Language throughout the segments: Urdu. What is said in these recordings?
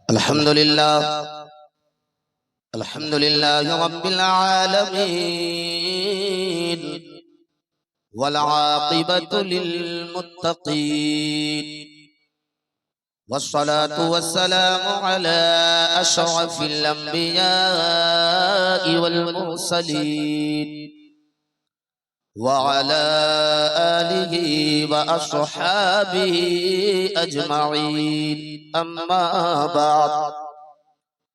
الحمد لله رب العالمين والعاقبة للمتقين والصلاة والسلام على أشرف الأنبياء والمرسلين وعلى آله وأصحابه أجمعين أما بعد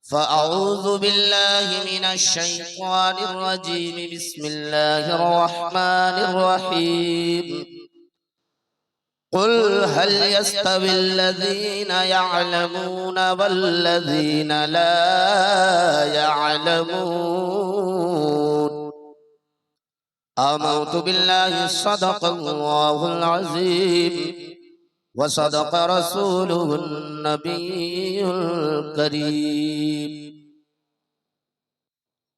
فأعوذ بالله من الشيطان الرجيم بسم الله الرحمن الرحيم قل هل يستوي الذين يعلمون والذين لا يعلمون آمنت بالله صدق الله العظيم وصدق رسوله النبي الكريم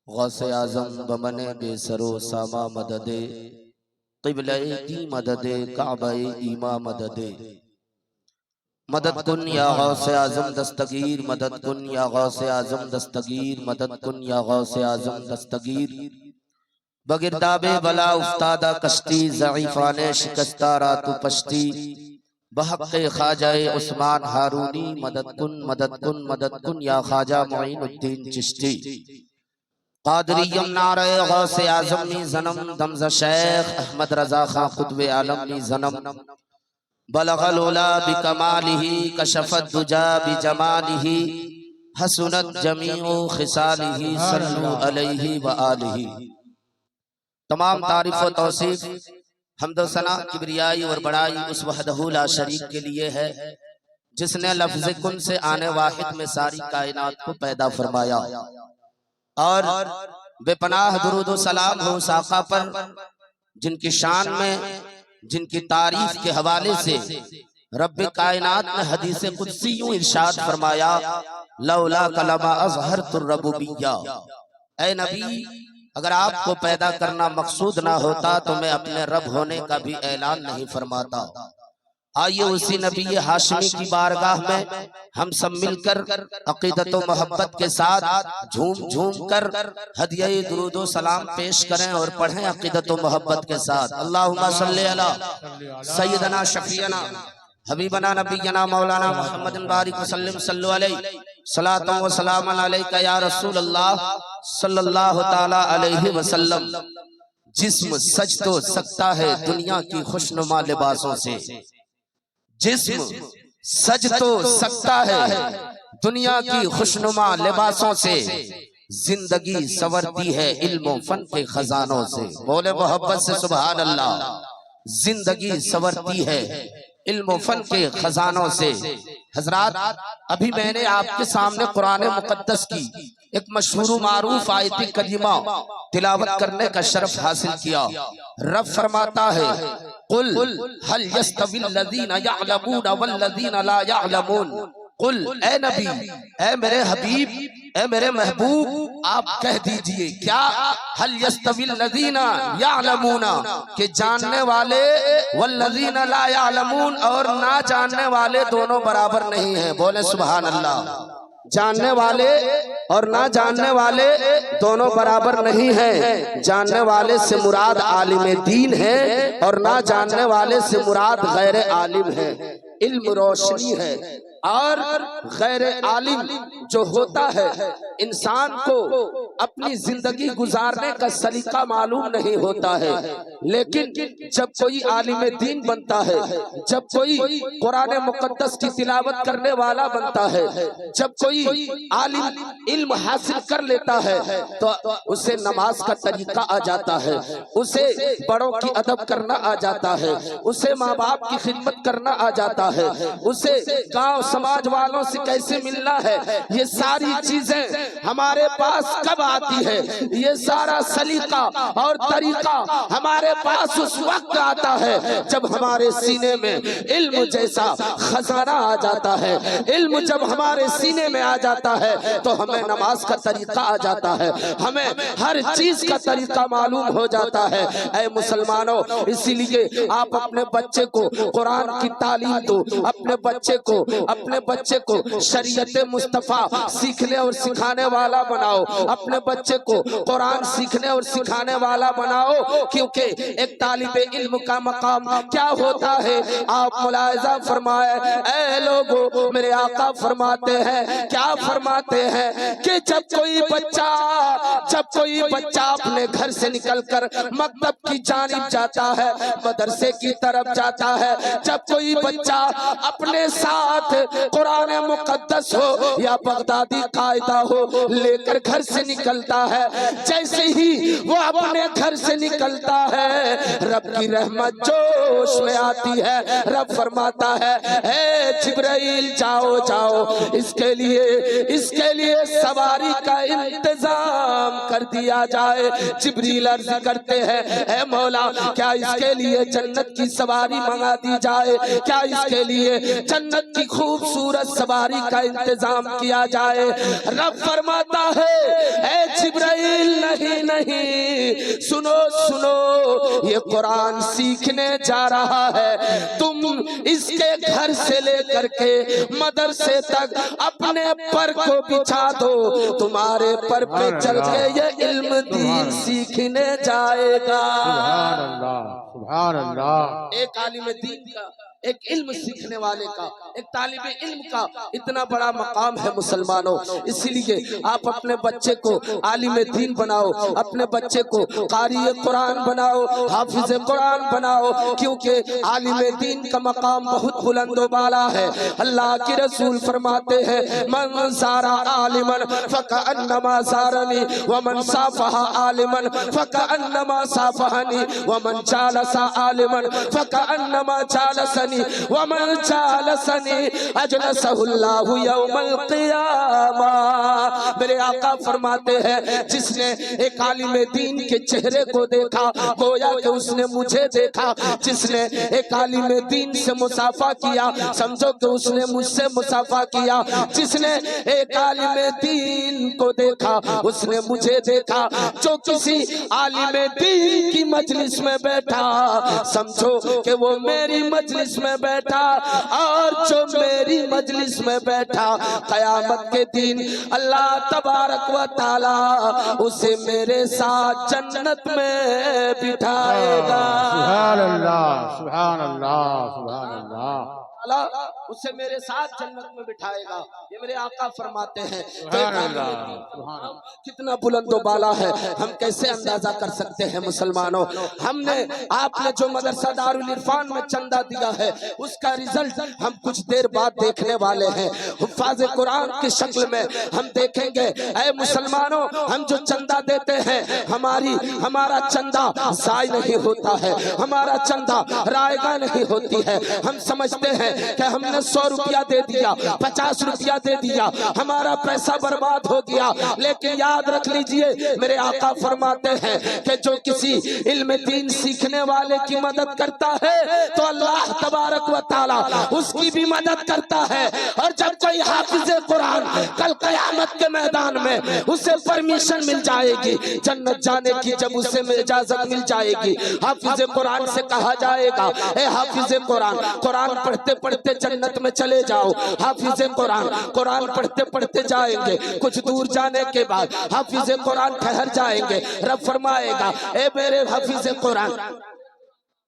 غوث اعظم بمن بے سر و ساما مدد قبلہ کی مدد کعبہ ایما مدد مدد کن یا غوث اعظم دستگیر مدد کن یا غوث اعظم دستگیر مدد کن یا غوث اعظم دستگیر بگرداب بلا افتادہ کشتی ضعیفان شکستہ راتو پشتی بحق خواجہ عثمان ہارونی مدد کن مدد کن مدد کن یا خواجہ معین الدین چشتی قادریم نعرہ غوث اعظم می زنم دمز شیخ احمد رضا خان قطب عالم می زنم بلغ العلا بکمالہ کشف الدجا بجمالہ حسنت جمیع خصالہ صلو علیہ وآلہ۔ تمام تعریف و توصیف حمد و ثنا کبریائی اور بڑائی اس وحدہ لا شریک کے لیے ہے جس نے لفظ کن سے آنے واحد میں ساری کائنات کو پیدا فرمایا، اور بے پناہ درود و سلام ہو اس آقا پر جن کی شان میں جن کی تعریف کے حوالے سے رب کائنات نے حدیث قدسی یوں ارشاد فرمایا لولا کلمہ اظہرت الربوبیہ، اے نبی اگر آپ کو پیدا کرنا مقصود نہ ہوتا تو میں اپنے رب ہونے کا بھی اعلان نہیں فرماتا۔ آئیے اسی نبی ہاشمی کی بارگاہ میں ہم سب مل کر عقیدت و محبت کے ساتھ جھوم جھوم کر ہدیہ درود و سلام پیش کریں اور پڑھیں عقیدت و محبت کے ساتھ۔ اللہم صلی علی سیدنا شفیعنا حبیبنا نبینا مولانا محمد بارک وسلم صلو علیہ صلاۃ و سلام علیکہ یا رسول اللہ صلی اللہ تعالی علیہ وسلم۔ جسم سج تو سکتا ہے دنیا کی خوشنما لباسوں سے، جسم سج تو سکتا ہے دنیا کی خوشنما لباسوں سے، زندگی سورتی ہے علم و فن کے خزانوں سے۔ بولے محبت سے سبحان اللہ۔ زندگی سورتی ہے علم و فن کے خزانوں سے۔ حضرات ابھی میں نے آپ کے سامنے قرآن مقدس کی ایک مشہور و معروف آیت کریمہ تلاوت کرنے کا شرف حاصل کیا۔ رب فرماتا ہے قل هل يستوي الذين يعلمون والذين لا يعلمون، قل اے نبی، اے میرے حبیب، اے میرے محبوب، آپ کہہ دیجئے کیا هل يستوي الذين يعلمون کہ جاننے والے والذین لا يعلمون اور نہ جاننے والے دونوں برابر نہیں ہیں۔ بولے سبحان اللہ۔ جاننے والے اور نہ جاننے والے دونوں برابر نہیں ہیں۔ جاننے والے سے مراد عالم دین ہے اور نہ جاننے والے سے مراد غیر عالم ہے۔ علم روشنی ہے اور غیر عالم جو ہوتا ہے انسان کو اپنی زندگی گزارنے کا سلیقہ معلوم نہیں ہوتا ہے، لیکن جب کوئی عالم دین بنتا ہے، جب کوئی قرآن مقدس کی تلاوت کرنے والا بنتا ہے، جب کوئی عالم علم حاصل کر لیتا ہے تو اسے نماز کا طریقہ آ جاتا ہے، اسے بڑوں کی ادب کرنا آ جاتا ہے، اسے ماں باپ کی خدمت کرنا آ جاتا ہے، اسے گاؤں سماج والوں سے کیسے ملنا ہے یہ ساری چیزیں ہمارے پاس کب آتی ہے؟ یہ سارا سلیقہ اور طریقہ ہمارے پاس اس وقت آتا ہے جب ہمارے سینے میں علم جیسا خزانہ آ جاتا ہے۔ علم جب ہمارے سینے میں آ جاتا ہے تو ہمیں نماز کا طریقہ آ جاتا ہے، ہمیں ہر چیز کا طریقہ معلوم ہو جاتا ہے۔ اے مسلمانوں، اسی لیے آپ اپنے بچے کو قرآن کی تعلیم دو، اپنے بچے کو شریعت مصطفیٰ سیکھنے اور سکھانے والا بناؤ، اپنے بچے کو قرآن سیکھنے اور سکھانے والا بناؤ، کیونکہ ایک طالب علم کا مقام کیا ہوتا ہے؟ آپ ملاحظہ فرمائے اے لوگو، میرے آقا فرماتے ہیں، کیا فرماتے ہیں کہ جب کوئی بچہ اپنے گھر سے نکل کر مکتب کی جانب جاتا ہے، مدرسے کی طرف جاتا ہے، جب کوئی بچہ اپنے ساتھ قرآن مقدس ہو یا بغدادی قاعدہ ہو لے کر گھر سے نکلتا ہے، جیسے ہی وہ اپنے گھر سے نکلتا ہے رب کی رحمت جوش میں آتی ہے۔ رب فرماتا ہے اے جبرائیل جاؤ اس کے لیے سواری کا انتظام کر دیا جائے۔ جبریل عرض کرتے ہیں اے مولا، کیا اس کے لیے جنت کی سواری منگا دی جائے؟ کیا اس کے لیے جنت کی خوبصورت سواری کا انتظام کیا جائے؟ رب فرماتا ہے اے جبرائیل نہیں، سنو یہ قرآن سیکھنے جا رہا ہے، تم اس کے گھر سے لے کر کے مدرسے تک اپنے پر کو بچھا دو، تمہارے پر پہ چل کے یہ علم دین سیکھنے جائے گا۔ سبحان اللہ۔ ایک عالم دین کا، ایک علم سیکھنے والے کا، ایک طالب علم کا اتنا بڑا مقام ہے مسلمانوں۔ اسی لیے آپ اپنے بچے کو عالم دین بناؤ، اپنے بچے کو قاری قرآن بناؤ، حافظ قرآن بناؤ، کیونکہ عالم دین کا مقام بہت بلند و بالا ہے۔ اللہ کے رسول فرماتے ہیں من زارا عالما فکأنما زارنی ومن صافح عالما فکأنما صافحنی ومن جالس عالما فکأنما جالسنی ومن جالسنی اجلسہ اللہ یوم القیامہ۔ میرے آقا فرماتے ہیں جس نے ایک عالم دین کے چہرے کو دیکھا گویا کہ اس نے مجھے دیکھا، جس نے ایک عالم دین سے مصافحہ کیا سمجھو کہ اس نے مجھ سے مصافحہ کیا، جس نے ایک عالم دین کو دیکھا اس نے مجھے دیکھا۔ جو کسی عالم دین کی مجلس میں بیٹھا سمجھو کہ وہ میری مجلس میں بیٹھا، اور جو میری مجلس میں بیٹھا قیامت کے دن اللہ تبارک و تعالی اسے میرے ساتھ جنت میں بٹھائے گا۔ سبحان اللہ، سبحان اللہ، سبحان اللہ۔ اسے میرے ساتھ جنت میں بٹھائے گا، یہ میرے آقا فرماتے ہیں۔ کتنا بلند و بالا ہے، ہم کیسے اندازہ کر سکتے ہیں مسلمانوں؟ ہم نے آپ نے جو مدرسہ دارالعرفان میں چندہ دیا ہے اس کا رزلٹ ہم کچھ دیر بعد دیکھنے والے ہیں، حفاظ قرآن کی شکل میں ہم دیکھیں گے۔ اے مسلمانوں، ہم جو چندہ دیتے ہیں ہمارا چندہ ضائع نہیں ہوتا ہے، ہمارا چندہ رائے گاہ نہیں ہوتی ہے۔ ہم سمجھتے ہیں کہ ہم نے 100 روپیہ دے دیا، 50 روپیہ دے دیا، ہمارا پیسہ برباد ہو گیا، لیکن یاد رکھ لیجئے میرے آقا فرماتے ہیں کہ جو کسی علم دین سیکھنے والے کی مدد کرتا ہے تو اللہ تبارک و تعالی اس کی بھی مدد کرتا ہے۔ اور جب کوئی حافظ قرآن کل قیامت کے میدان میں اسے پرمیشن مل جائے گی جنت جانے کی، جب اسے اجازت مل جائے گی، حافظ قرآن سے کہا جائے گا اے حافظ قرآن پڑھتے پڑھتے جنت میں چلے جاؤ۔ حافظ قرآن پڑھتے پڑھتے جائیں گے، کچھ دور جانے کے بعد حافظ قرآن ٹھہر جائیں گے۔ رب فرمائے گا اے میرے حافظ قرآن،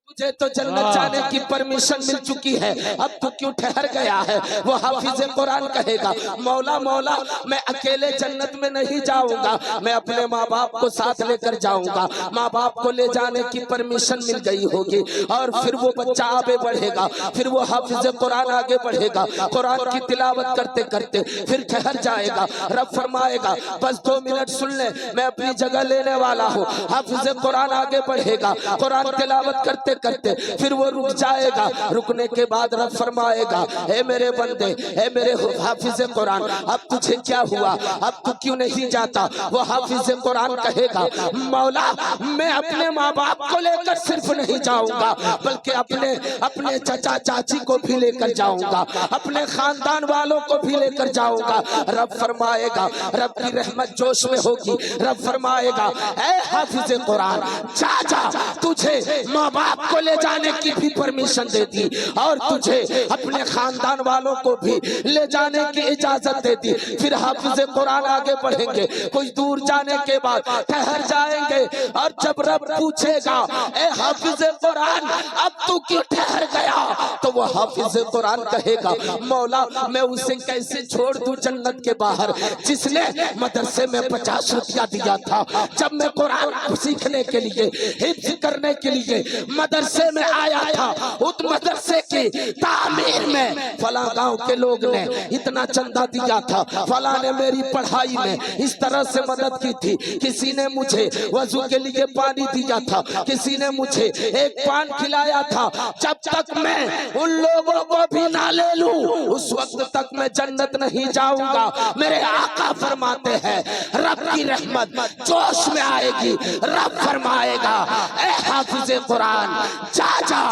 تجھے تو جنت جانے کی پرمیشن مل چکی ہے، اب تو کیوں ٹھہر گیا ہے؟ وہ حافظ قرآن کہے گا مولا مولا میں اکیلے جنت میں نہیں جاؤں گا، میں اپنے ماں باپ کو ساتھ لے کر جاؤں گا۔ ماں باپ کو لے جانے کی پرمیشن مل گئی ہوگی، اور پھر وہ بچہ آگے بڑھے گا، پھر وہ حافظ قرآن آگے بڑھے گا، قرآن کی تلاوت کرتے کرتے پھر ٹھہر جائے گا۔ رب فرمائے گا بس 2 منٹ سن لیں، میں اپنی جگہ لینے والا ہوں۔ حافظ قرآن آگے بڑھے گا، قرآن تلاوت کرتے کرتے کرتے پھر وہ رک جائے گا. رکنے کے بعد رب فرمائے گا اے میرے بندے, اے میرے حافظ قرآن, اب تجھے کیا ہوا, اب تو کیوں نہیں جاتا؟ وہ حافظ قرآن کہے گا مولا میں اپنے ماں باپ کو لے کر صرف نہیں جاؤں گا, بلکہ اپنے چچا چاچی کو بھی لے کر جاؤں گا, اپنے خاندان والوں کو بھی لے کر جاؤں گا. رب فرمائے گا, رب کی رحمت جوش میں ہوگی, رب فرمائے گا اے حافظ قرآن جا جا, تجھے ماں باپ کو لے جانے کی بھی پرمیشن دے دی اور تجھے اپنے خاندان والوں کو بھی لے جانے کی اجازت دے دی. پھر حافظ قرآن آگے بڑھیں گے, کچھ دور جانے کے بعد ٹھہر جائیں گے, اور جب رب پوچھے گا اے حافظ قرآن اب تو کیوں ٹھہر گیا, تو وہ حافظ قرآن کہے گا مولا میں اسے کیسے چھوڑ دوں جنت کے باہر جس نے مدرسے میں 50 روپیہ دیا تھا جب میں قرآن سیکھنے کے لیے, حفظ کرنے کے لیے مدرسے میں آیا تھا. اس مدرسے کی تعمیر میں فلاں گاؤں کے لوگ نے اتنا چندہ دیا تھا, فلاں نے میری پڑھائی میں اس طرح سے مدد کی تھی, کسی نے مجھے وضو کے لیے پانی دیا تھا, کسی نے مجھے ایک پان کھلایا تھا. جب تک میں ان لوگوں کو بھی نہ لے لوں اس وقت تک میں جنت نہیں جاؤں گا. میرے آقا فرماتے ہیں رب کی رحمت جوش میں آئے گی, رب فرمائے گا اے حافظ قرآن جا جا,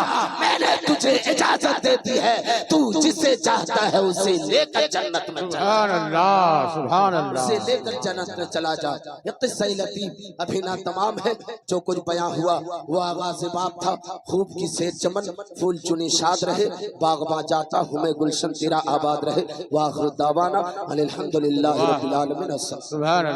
میں نے تجھے اجازت دے دی ہے, تو جسے چاہتا ہے اسے لے کر جنت میں چلا سبحان اللہ, سبحان اللہ. اسے لے کر جنت میں چلا جا. یہ قصہ لطیف ابھی نہ تمام ہے, جو کچھ بیاں ہوا وہ آغاز باب تھا. خوب کی صحت چمن پھول چنی شاد رہے, باغباں جاتا ہوں میں گلشن تیرا آباد رہے. وآخر دعوانا ان الحمدللہ رب العالمین. سبحان اللہ.